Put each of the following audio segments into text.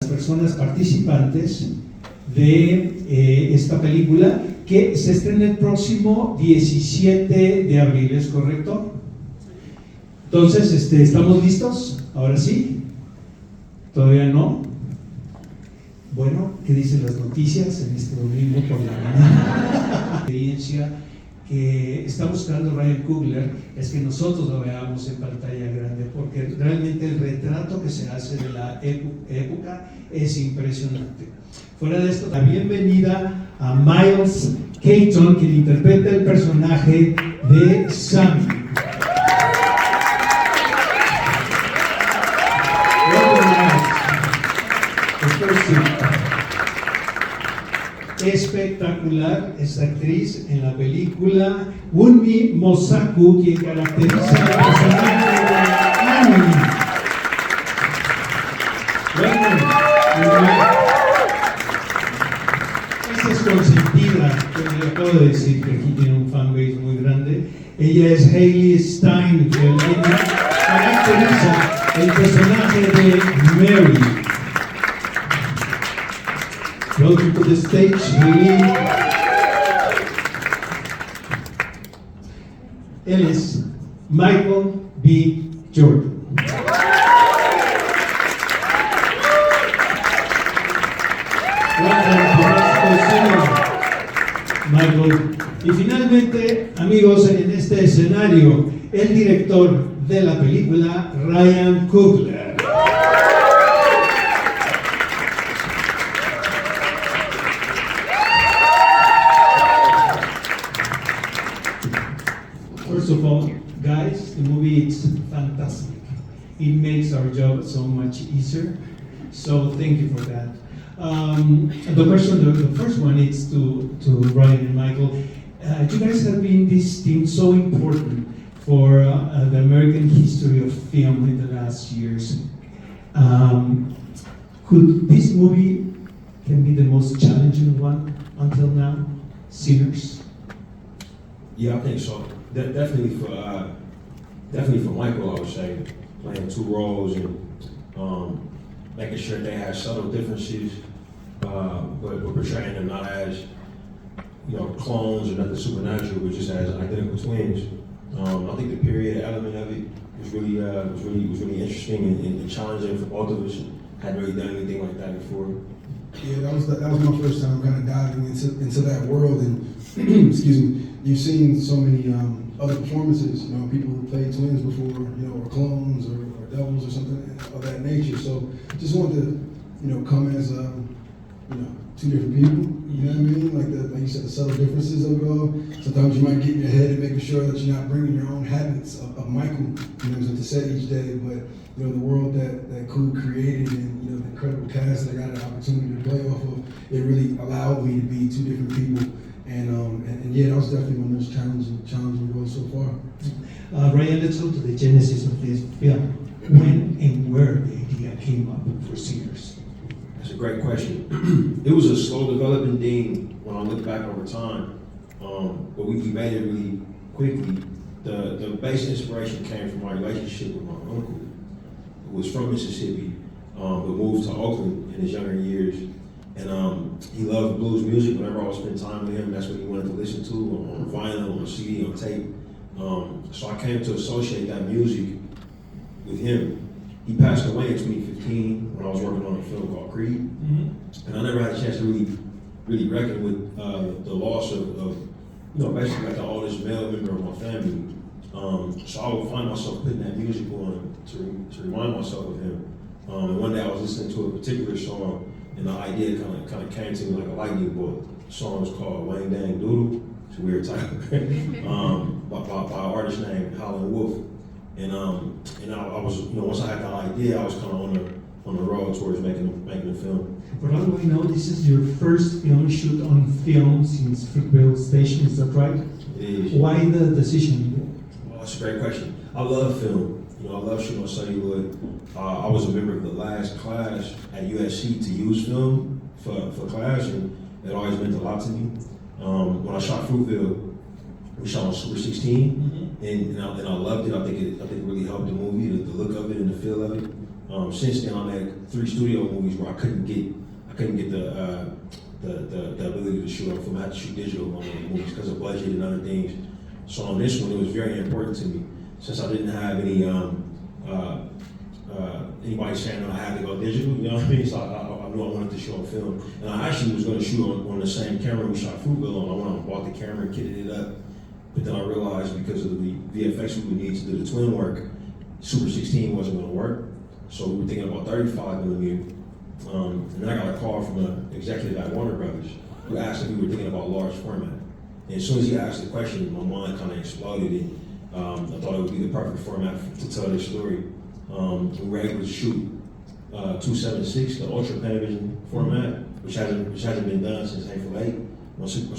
Personas participantes de esta película que se estrena el próximo 17 de abril, ¿es correcto? Entonces, ¿estamos listos? ¿Ahora sí? ¿Todavía no? Bueno, ¿qué dicen las noticias en este domingo por la mañana? La experiencia que está buscando Ryan Coogler es que nosotros lo veamos en pantalla grande, porque realmente el retrato que se hace de la época es impresionante. Fuera de esto, la bienvenida a Miles Caton, quien interpreta el personaje de Sammy. Espectacular esta actriz en la película Wunmi Mosaku, quien caracteriza al personaje de Annie. Bueno, esta es consentida, pero le acabo de decir que aquí tiene un fanbase muy grande. Ella es Hailee Steinfeld, ella caracteriza el personaje de Mary. Welcome to the stage, Hailee. Él es Michael B. Jordan. Michael. Y finalmente, amigos, en este escenario, el director de la película, Ryan Coogler. First of all, guys, the movie is fantastic. It makes our job so much easier. So thank you for that. The first one is to Ryan and Michael. You guys have been this team so important for the American history of film in the last years. Could this movie can be the most challenging one until now? Sinners? Yeah, I think so. Definitely for Michael, I would say, playing two roles and making sure they have subtle differences, but portraying them not as clones or nothing supernatural, but just as identical twins. I think the period element of it was really interesting and challenging for both of us. Hadn't really done anything like that before. Yeah, that was my first time kind of diving into that world, and excuse me, you've seen so many other performances, people who played twins before, or clones or doubles or something of that nature. So just wanted to, come as two different people. You know what I mean? Like you said, the subtle differences of it all. Sometimes you might get in your head and making sure that you're not bringing your own habits of Michael, into set each day, but the world that Cool created and the incredible cast that I got an opportunity to play off of, it really allowed me to be two different people. And yeah, that was definitely my most challenging role so far. Ryan, let's go to the genesis of this film. When and where the idea came up for Sinners? That's a great question. It was a slow developing thing when I look back over time, but we made it really quickly. The base inspiration came from my relationship with my uncle, who was from Mississippi, but moved to Oakland in his younger years. And he loved blues music. Whenever I would spend time with him, that's what he wanted to listen to on vinyl, on CD, on tape. So I came to associate that music with him. He passed away in 2015 when I was working on a film called Creed. Mm-hmm. And I never had a chance to really reckon with the loss of basically like the oldest male member of my family. So I would find myself putting that music on to remind myself of him. And one day I was listening to a particular song, and the idea kind of came to me like a lightning bolt. The song was called Wang Dang Doodle. It's a weird title. by an artist named Howlin' Wolf. And I was, once I had that idea, I was kind of on the road towards making a film. For all we know, this is your first film shoot on film since Fruitvale Station, is that right? It is. Why the decision? Well, that's a great question. I love film. I love shooting on celluloid. I was a member of the last class at USC to use film for class, and it always meant a lot to me. When I shot Fruitvale, we shot on Super 16, mm-hmm. and I loved it. I think it really helped the movie, the look of it and the feel of it. Since then, I made 3 studio movies where I couldn't get the ability to shoot on film. I had to shoot digital on those movies because of budget and other things. So on this one, it was very important to me since I didn't have any anybody saying I had to go digital. You know what I mean? So I knew I wanted to shoot on film, and I actually was going to shoot on the same camera we shot Fruitville on. I went out and bought the camera and kitted it up, but then I realized because of the VFX we would need to do the twin work, Super 16 wasn't going to work. So we were thinking about 35 millimeter. And then I got a call from an executive at Warner Brothers who asked if we were thinking about large format. And as soon as he asked the question, my mind kind of exploded, and I thought it would be the perfect format to tell this story. We were able to shoot 276, the Ultra Panavision format, which hasn't been done since Hateful Eight on Super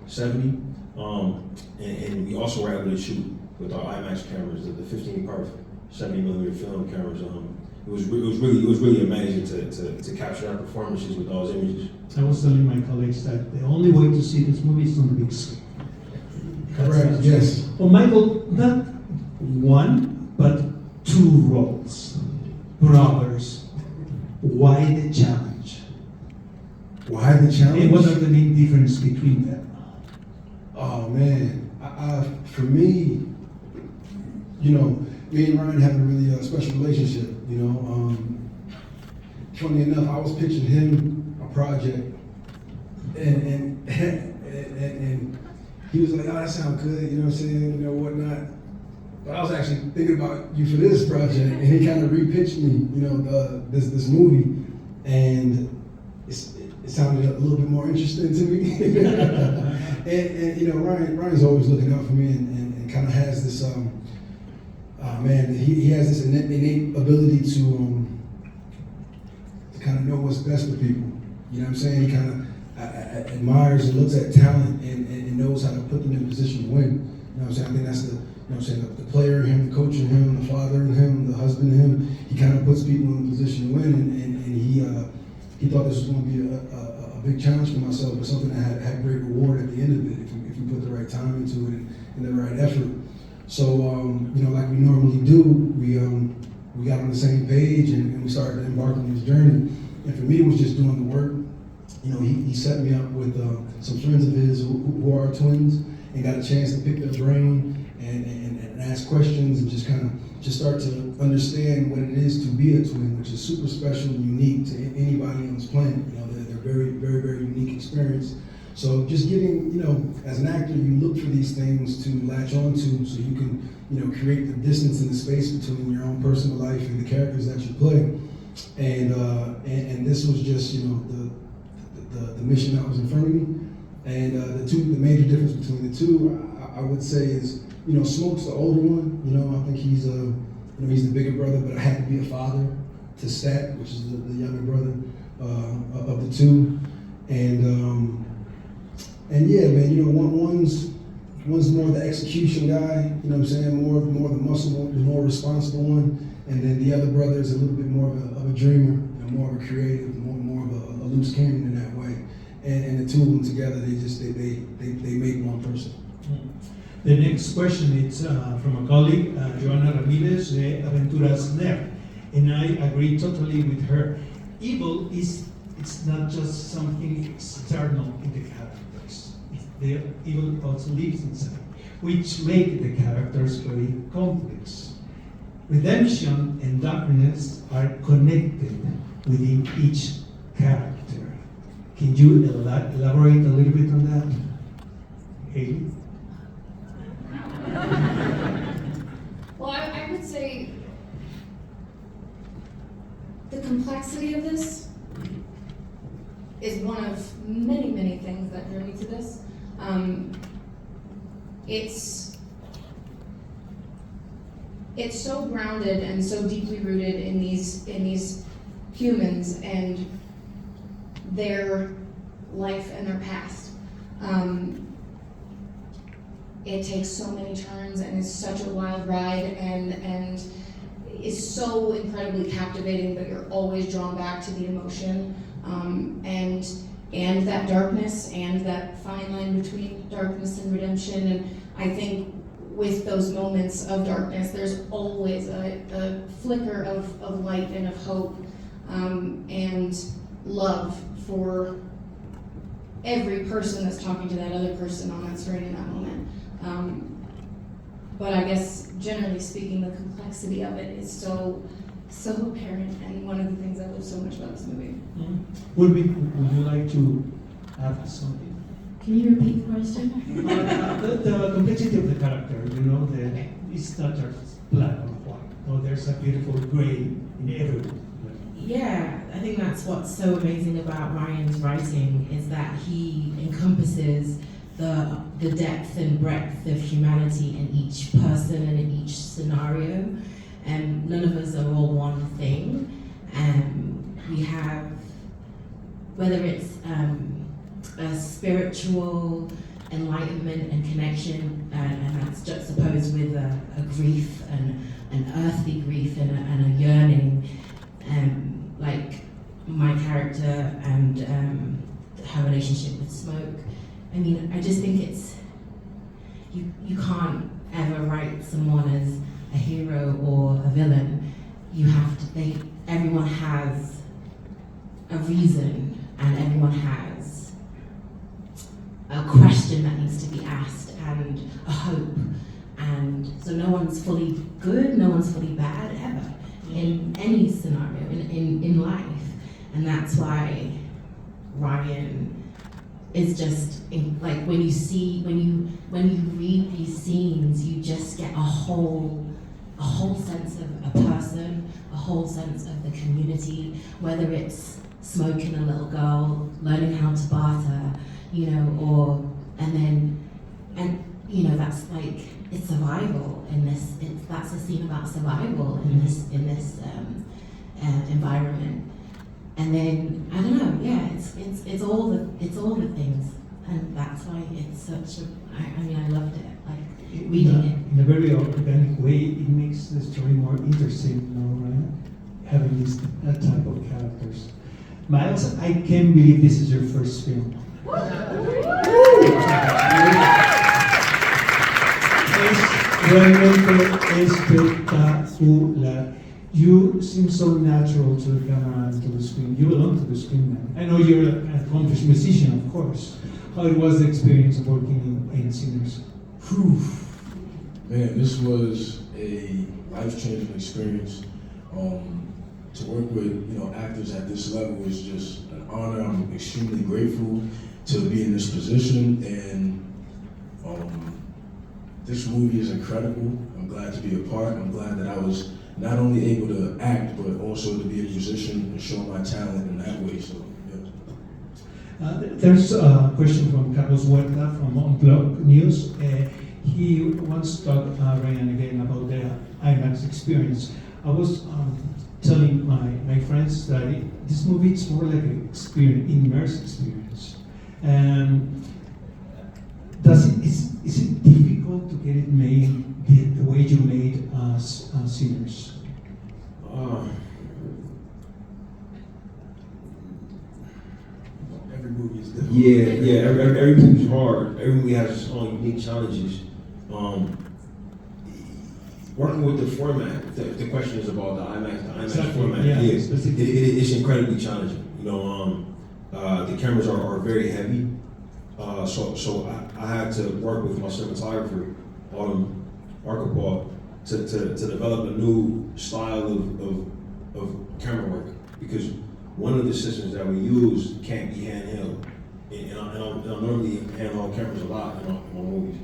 70. And we also were able to shoot with our IMAX cameras, the 15 perf 70 millimeter film cameras. It was really amazing to capture our performances with those images. I was telling my colleagues that the only way to see this movie is on the big screen. Correct, yes. Oh, Michael, not one, but 2 roles. Brothers. Why the challenge? Why the challenge? And what are the main differences between them? Oh man, for me, you know, me and Ryan have a really special relationship. You know, funny enough, I was pitching him a project, and he was like, "Oh, that sounds good," you know what I'm saying, you know, whatnot. But I was actually thinking about you for this project, and he kind of repitched me, you know, this movie, and it sounded a little bit more interesting to me. and you know, Ryan's always looking out for me, and kind of has this man, he has this innate ability to kind of know what's best for people. You know what I'm saying? He kind of admires and looks at talent and knows how to put them in a position to win. You know what I'm saying? I think that's the, you know what I'm saying, the player in him, the coach in him, the father in him, the husband in him. He kind of puts people in a position to win, and he thought this was going to be a big challenge for myself, but something that had great reward at the end of it if you put the right time into it and the right effort. So, you know, like we normally do, we got on the same page and we started to embark on this journey. And for me, it was just doing the work. You know, he set me up with some friends of his who are twins, and got a chance to pick their brain and ask questions and just kind of start to understand what it is to be a twin, which is super special and unique to anybody on this planet. You know, they're very, very, very unique experience. So just giving, you know, as an actor, you look for these things to latch onto so you can, you know, create the distance and the space between your own personal life and the characters that you play. And this was just, you know, the mission that was in front of me. And the major difference between the two, I would say is, you know, Smoke's the older one. You know, I think he's the bigger brother, but I had to be a father to Stat, which is the younger brother of the two. And yeah, man, you know, one's more the execution guy, you know what I'm saying, more the muscle one, the more responsible one, and then the other brother is a little bit more of a dreamer, you know, more of a creative, more of a loose cannon in that way. And the two of them together, they make one person. The next question is from a colleague, Joanna Ramirez, de Aventuras Nerd, and I agree totally with her. Evil it's not just something external in the characters. The evil also lives inside, which make the characters very complex. Redemption and darkness are connected within each character. Can you elaborate a little bit on that, Hailee? Well, I would say the complexity of this is one of many, many things that drew me to this. It's so grounded and so deeply rooted in these humans and their life and their past. It takes so many turns and is such a wild ride and is so incredibly captivating, but you're always drawn back to the emotion and that darkness and that fine line between darkness and redemption. And I think with those moments of darkness, there's always a flicker of light and of hope, and love for every person that's talking to that other person on that screen in that moment. But I guess, generally speaking, the complexity of it is so apparent, and one of the things I love so much about this movie. Would you like to add something? Can you repeat the question? The complexity of the character, it's not just black or white. No, there's a beautiful gray in everyone. Yeah, I think that's what's so amazing about Ryan's writing, is that he encompasses the depth and breadth of humanity in each person and in each scenario. And none of us are all one thing. We have, whether it's a spiritual enlightenment and connection, and that's juxtaposed with a grief, and an earthly grief and a yearning, like my character and her relationship with smoke. I mean, I just think it's, you can't ever write someone as a hero or a villain. You have to, everyone has a reason, and everyone has a question that needs to be asked, and a hope. And so no one's fully good, no one's fully bad ever, in any scenario, in life. And that's why Ryan is just, like, when you read these scenes, you just get a whole sense of a person, a whole sense of the community, whether it's smoking a little girl, learning how to barter, that's like, it's survival in this, that's a scene about survival in this environment. And then, I don't know, yeah, it's all the things, and that's why it's such I loved it, like, reading it. In a very organic way, it makes the story more interesting, right? Having that type of characters. Miles, I can't believe this is your first film. Es realmente espectacular. You seem so natural to the camera and to the screen. You belong to the screen now. I know you're an accomplished musician, of course. How it was the experience of working in Sinners? Whew. Man, this was a life-changing experience. To work with actors at this level is just an honor. I'm extremely grateful to be in this position, and this movie is incredible. I'm glad to be a part. I'm glad that I was not only able to act, but also to be a musician and show my talent in that way. So, yeah. There's a question from Carlos Huerta from Unplugged News. He wants to talk, Ryan, again about the IMAX experience. I was telling my friends that this movie is more like an experience, immersive experience. Is it difficult to get it made the way you made Sinners? Every movie is different. Yeah. Every movie's hard. Every movie has its own unique challenges. Working with the format, the question is about the IMAX Exactly. format. Yeah, It's incredibly challenging. The cameras are very heavy. So I had to work with my cinematographer, Autumn Archipel, to develop a new style of camera work, because one of the systems that we use can't be handheld. And I normally handheld cameras a lot in my movies.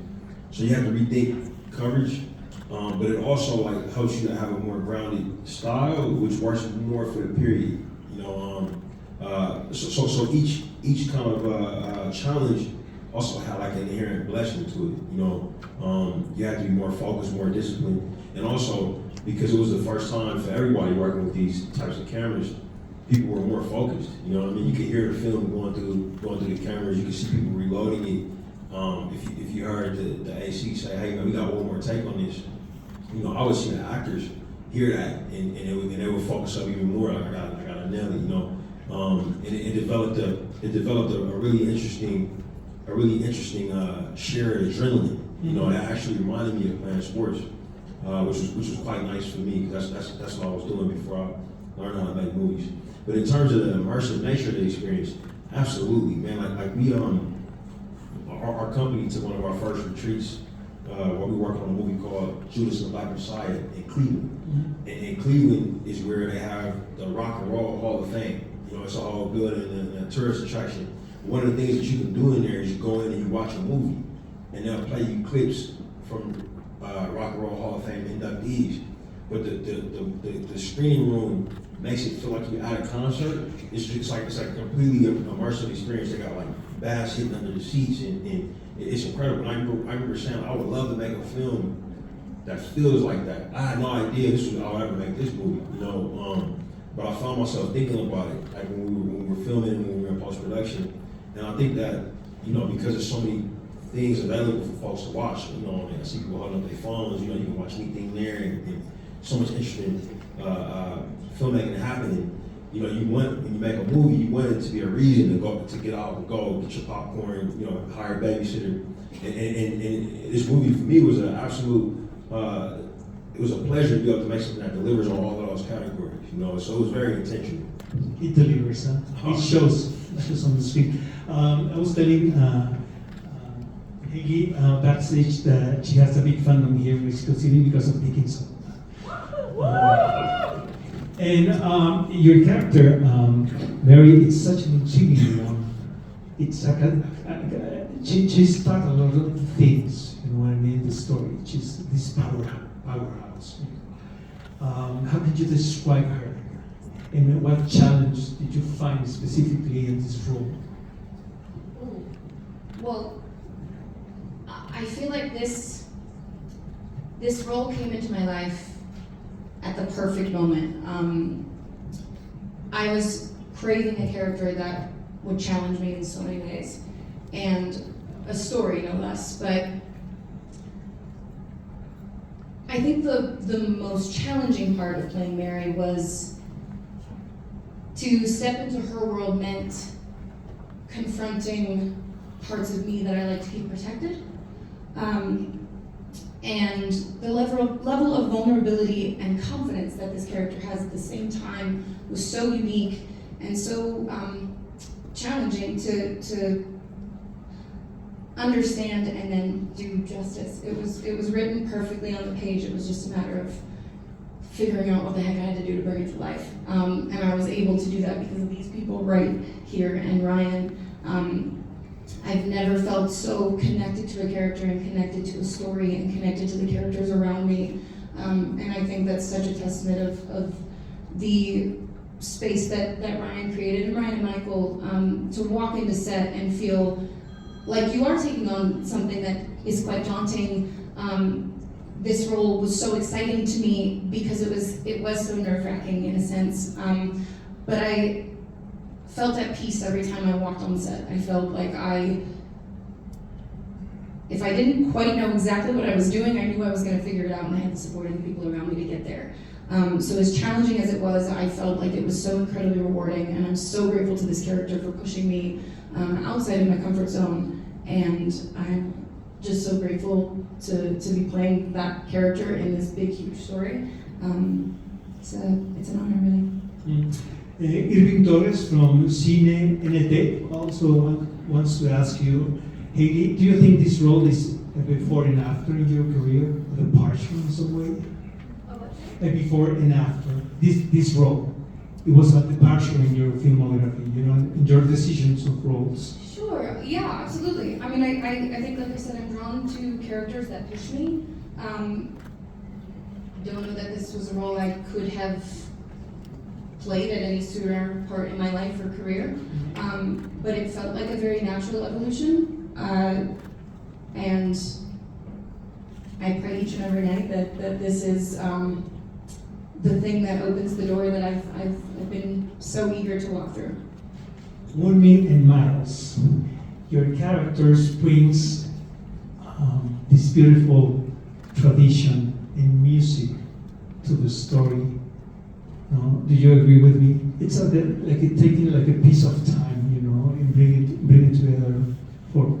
So you have to rethink coverage, but it also helps you to have a more grounded style, which works more for the period. So each kind of challenge also had an inherent blessing to it. You have to be more focused, more disciplined, and also because it was the first time for everybody working with these types of cameras, people were more focused. You could hear the film going through the cameras. You could see people reloading it. If you heard the AC say, "Hey man, we got one more take on this," I would see the actors hear that, and they would focus up even more. Like I gotta nail it. And it developed a really interesting shared adrenaline. You know, it actually reminded me of playing sports, which was quite nice for me, because that's what I was doing before I learned how to make movies. But in terms of the immersive nature of the experience, absolutely, man. Like we our company took one of our first retreats where we worked on a movie called Judas and the Black Messiah in Cleveland. Mm-hmm. And Cleveland is where they have the Rock and Roll Hall of Fame. You know, it's all good and a tourist attraction. One of the things that you can do in there is you go in and you watch a movie, and they'll play you clips from Rock and Roll Hall of Fame inductees. But the screening room makes it feel like you're at a concert. It's like a completely immersive experience. They got like bass hidden under the seats, and it's incredible. And I remember saying, I would love to make a film that feels like that. I had no idea I would ever make this movie, you know. But I found myself thinking about it, like when we were filming, when we were in post-production. And I think that, you know, because there's so many things available for folks to watch, you know, I see people holding up their phones, you know, you can watch anything there, and so much interesting filmmaking happening. You know, when you make a movie, you want it to be a reason to get out and go, get your popcorn, you know, hire a babysitter. And this movie for me was an absolute, it was a pleasure to be able to make something that delivers on all of those categories, you know, so it was very intentional. It delivers, huh? It shows on the screen. I was telling Hailee backstage that she has a big fandom here in Mexico City because of Dickinson. And your character, Mary, it's such an intriguing one. It's like she's taught a lot of things, you know what I mean, the story. She's this powerhouse. How did you describe her? And what challenge did you find specifically in this role? Well, I feel like this role came into my life at the perfect moment. I was craving a character that would challenge me in so many ways, and a story no less. But I think the most challenging part of playing Mary was to step into her world meant confronting parts of me that I like to keep protected. And the level of vulnerability and confidence that this character has at the same time was so unique and so challenging to understand and then do justice. It was written perfectly on the page. It was just a matter of figuring out what the heck I had to do to bring it to life. And I was able to do that because of these people right here and Ryan. I've never felt so connected to a character and connected to a story and connected to the characters around me. And I think that's such a testament of the space that Ryan created, and Ryan and Michael, to walk into set and feel like you are taking on something that is quite daunting. This role was so exciting to me because it was so nerve-wracking in a sense. But I felt at peace every time I walked on set. I felt like if I didn't quite know exactly what I was doing, I knew I was going to figure it out, and I had the support of the people around me to get there. So as challenging as it was, I felt like it was so incredibly rewarding, and I'm so grateful to this character for pushing me outside of my comfort zone, and I'm just so grateful to be playing that character in this big, huge story. It's an honor, really. Irving Torres from Cine NT also wants to ask you, Hailee, do you think this role is a before and after in your career, a departure in some way? A before and after this role, it was a departure in your filmography, you know, in your decisions of roles. Sure, yeah, absolutely. I mean, I think, like I said, I'm drawn to characters that push me. Don't know that this was a role I could have played at any sooner part in my life or career, but it felt like a very natural evolution, and I pray each and every night that this is the thing that opens the door that I've been so eager to walk through. Wunmi and Miles, your characters brings this beautiful tradition in music to the story. No? Do you agree with me? It's like taking like a piece of time, you know, and bring it together for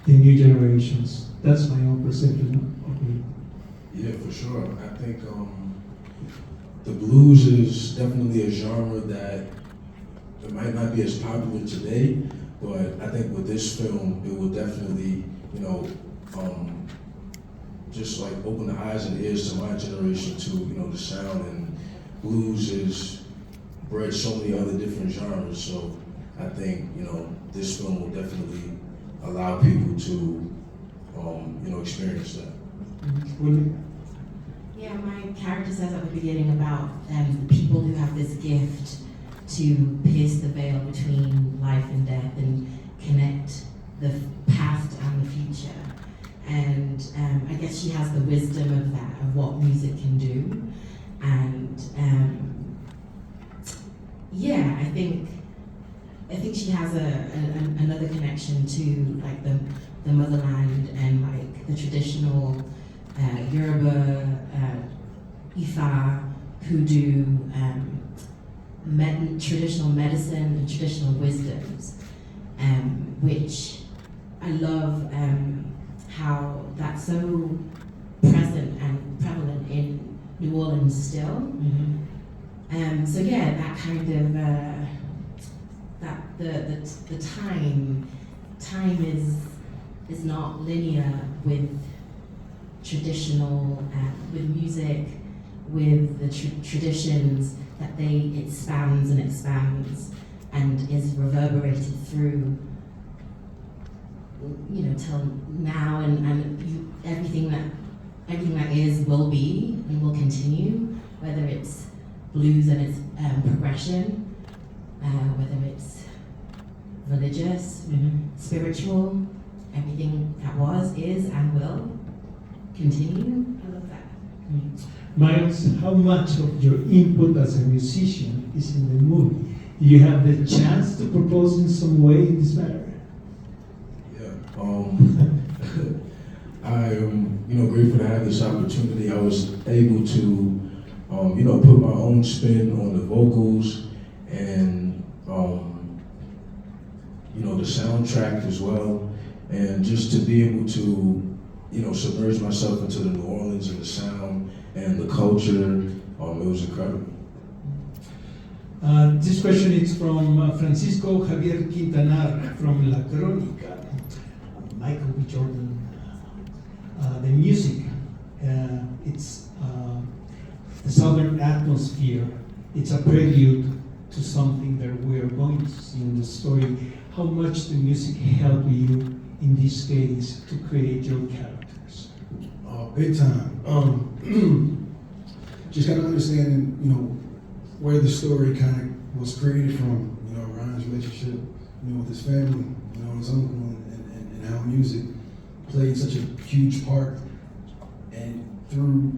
the new generations. That's my own perception of it. Yeah, for sure. I think the blues is definitely a genre that it might not be as popular today, but I think with this film, it will definitely, you know, just like open the eyes and ears to my generation to, you know, the sound, and blues is bred so many other different genres. So I think, you know, this film will definitely allow people to, you know, experience that. Wunmi? Yeah, my character says at the beginning about people who have this gift to pierce the veil between life and death and connect the past and the future. And I guess she has the wisdom of that, of what music can do. And yeah, I think she has another connection to like the motherland and like the traditional Yoruba, Ifa, hoodoo, traditional medicine and traditional wisdoms, which I love how that's so present and prevalent in New Orleans still. So yeah, that kind of that the time is not linear with traditional with music, with the traditions that it spans and expands and is reverberated through, you know, till now, and everything that is will be and will continue, whether it's blues and its progression, whether it's religious, spiritual, everything that was, is, and will continue. I love that. Miles, how much of your input as a musician is in the movie? Do you have the chance to propose in some way in this matter? Yeah, I am, you know, grateful to have this opportunity. I was able to, you know, put my own spin on the vocals and, you know, the soundtrack as well, and just to be able to, you know, submerge myself into the New Orleans and the sound and the culture. It was incredible. This question is from Francisco Javier Quintanar from La Crónica. Michael B. Jordan. The music, it's the southern atmosphere. It's a prelude to something that we are going to see in the story. How much the music helped you in this case to create your characters? Big time. Just kind of understanding, you know, where the story kind of was created from. You know, Ryan's relationship, you know, with his family, you know, his uncle, and how music played such a huge part. And through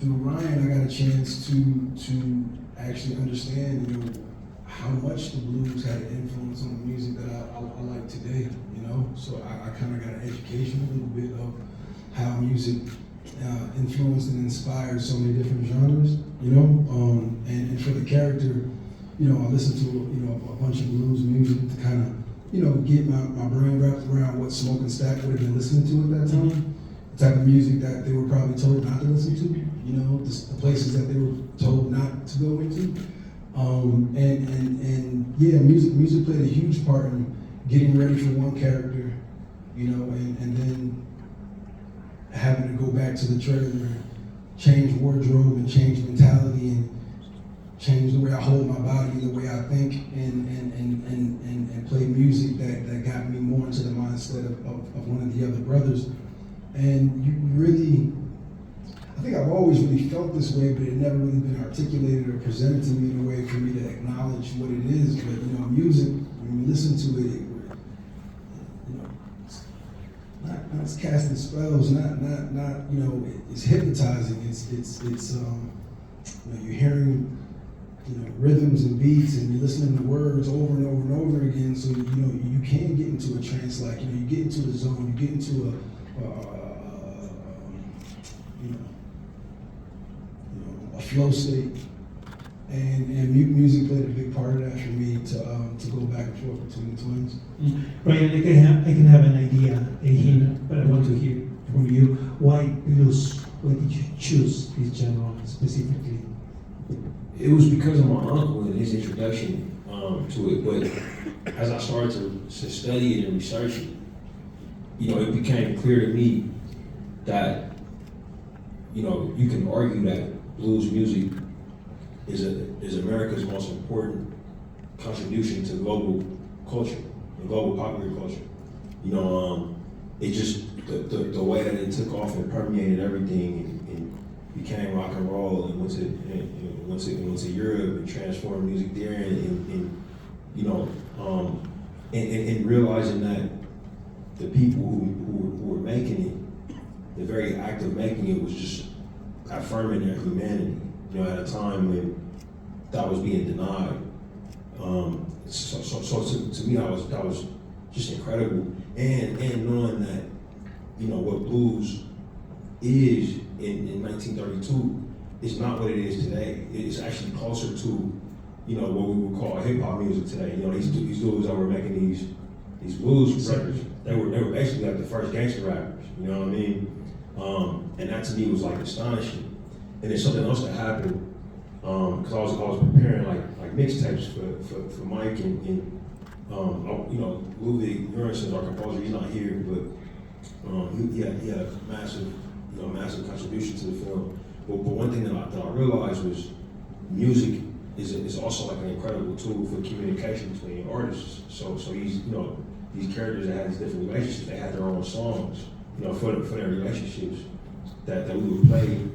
Ryan, I got a chance to actually understand, you know, how much the blues had an influence on the music that I like today, you know? So I kind of got an education a little bit of how music influenced and inspired so many different genres, you know? And for the character, you know, I listened to, you know, a bunch of blues music to kind of, you know, get my brain wrapped around what Smoke and Stack would have been listening to at that time. The type of music that they were probably told not to listen to, you know, the places that they were told not to go into. And yeah, music played a huge part in getting ready for one character, you know, and then having to go back to the trailer and change wardrobe and change mentality and change the way I hold my body, the way I think, and play music that got me more into the mindset of one of the other brothers. And you really, I think I've always really felt this way, but it never really been articulated or presented to me in a way for me to acknowledge what it is. But, you know, music, when you listen to it, you know, it's casting spells, not you know, it's hypnotizing. It's you know, you're hearing, you know, rhythms and beats, and you're listening to words over and over and over again. So, you know, you can get into a trance, like, you know, you get into a zone, you get into a flow state, and music played a big part of that for me to go back and forth between the twins. Ryan, I can have an idea, a hint, but I want to hear from you. Why blues? Why did you choose this genre specifically? It was because of my uncle and his introduction to it. But as I started to study it and research it, it became clear to me that, you can argue that blues music is America's most important contribution to global culture, and global popular culture. It just, the way that it took off and permeated everything and became rock and roll and went to Europe and transformed music there and realizing that the people who were making it, the very act of making it was just affirming their humanity, at a time when that was being denied. So to me, that was just incredible. And knowing that, what blues is in 1932 is not what it is today. It's actually closer to, what we would call hip hop music today. These dudes that were making these blues records, they were basically like the first gangster rappers. You know what I mean? And that to me was like astonishing. And then something else that happened, because I was preparing like mixtapes for Mike and Ludwig Göransson's our composer. He's not here, but he had a massive contribution to the film. But one thing that I realized was music is also like an incredible tool for communication between artists. So these characters that had these different relationships, they had their own songs, for their relationships that we would play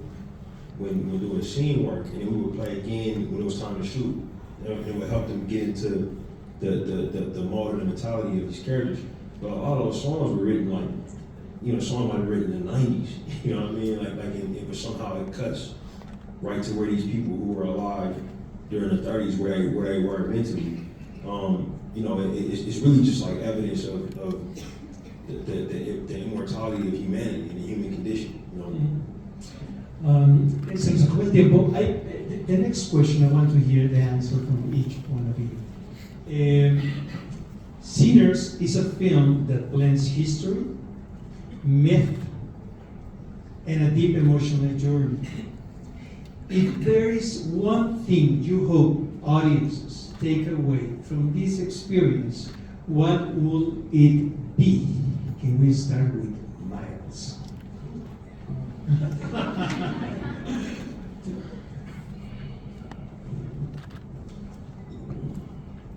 when we were doing scene work, and then we would play again when it was time to shoot. It would help them get into the mode and the mentality of these characters. But a lot of those songs were written songs might have written in the 90s, you know what I mean? It was somehow it cuts right to where these people who were alive during the 30s, where they were mentally. It's really just like evidence of the immortality of humanity and the human condition, Se nos acabó el tiempo. The next question, I want to hear the answer from each one of you. Sinners is a film that blends history, myth, and a deep emotional journey. If there is one thing you hope audiences take away from this experience, what will it be? Can we start with Miles?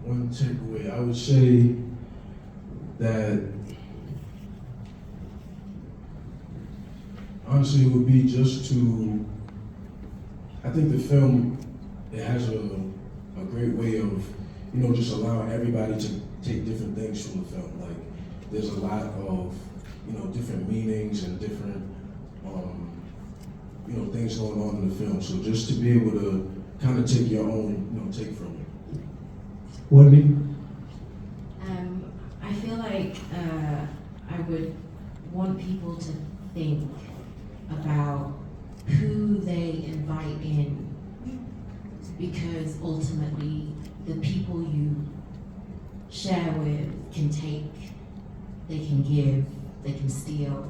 One takeaway, I would say that honestly it would be just to, I think the film, it has a great way of, just allowing everybody to take different things from the film. Like, there's a lot of, different meanings and different, things going on in the film. So just to be able to kind of take your own, take from it. Wunmi? I feel like I would want people to think about who they invite in, because ultimately the people you share with can take, they can give, they can steal.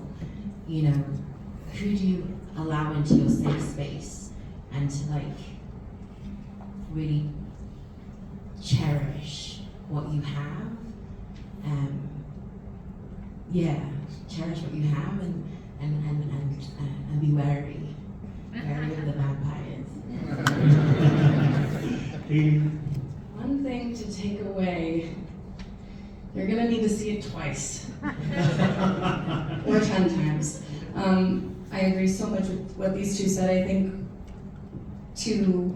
Who do you allow into your safe space and to really cherish what you have? Cherish what you have and be wary of the vampires. One thing to take away, you're gonna need to see it twice. Or 10 times. I agree so much with what these two said. I think to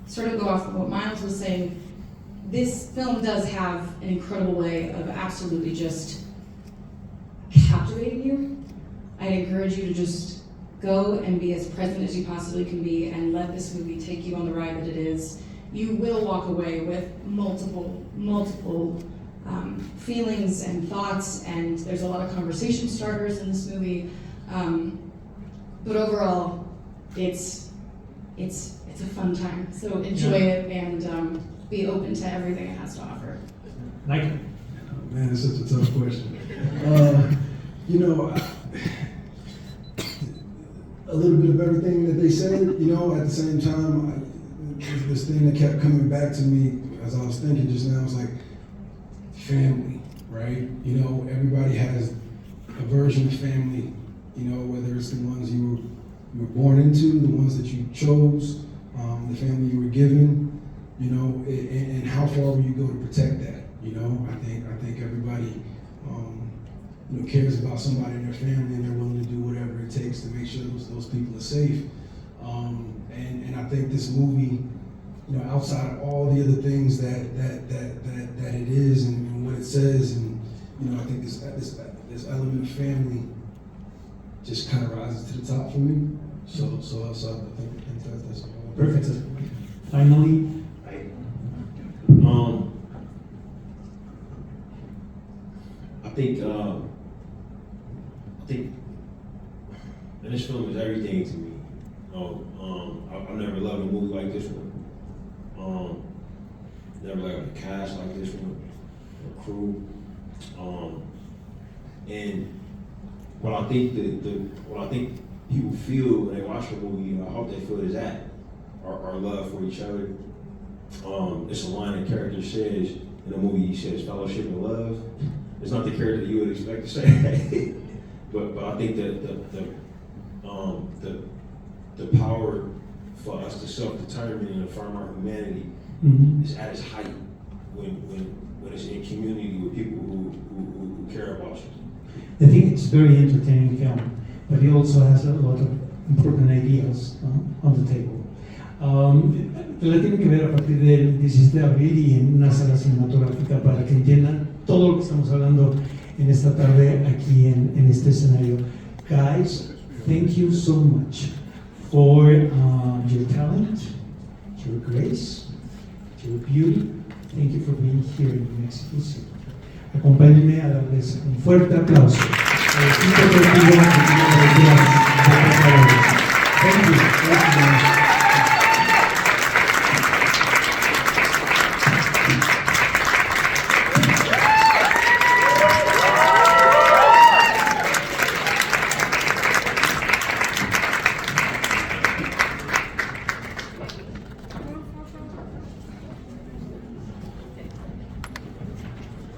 sort of go off of what Miles was saying, this film does have an incredible way of absolutely just captivating you. I'd encourage you to just go and be as present as you possibly can be and let this movie take you on the ride that it is. You will walk away with multiple feelings and thoughts, and there's a lot of conversation starters in this movie. But overall, it's a fun time. So enjoy it and be open to everything it has to offer. Like, Man, it's such a tough question. You know, a little bit of everything that they said, you know, at the same time, this thing that kept coming back to me as I was thinking just now was like, family, right? You know, everybody has a version of family, you know, whether it's the ones you were born into, the ones that you chose, the family you were given, you know, and how far will you go to protect that? You know, I think everybody, you know, cares about somebody in their family, and they're willing to do whatever it takes to make sure those people are safe. And I think this movie, you know, outside of all the other things that it is and what it says, and you know, I think this element of family just kind of rises to the top for me. So I think that's perfect. Finally, I think, and this film is everything to me. I've never loved a movie like this one. Never loved a cast like this one, a crew. And what I think people feel when they watch the movie, I hope they feel is that our love for each other. It's a line that character says in the movie. He says fellowship and love. It's not the character you would expect to say, but I think the power for us to self-determine and affirm our humanity is at its height when it's in community with people who care about you. I think it's a very entertaining film, but it also has a lot of important ideas on the table. La tienen que ver a partir del 17 de abril y en una sala cinematográfica para que entiendan todo lo que estamos hablando en esta tarde aquí en este escenario. Guys, thank you so much for your talent, your grace, your beauty. Thank you for being here in Mexico City. Acompáñenme a darles un fuerte aplauso.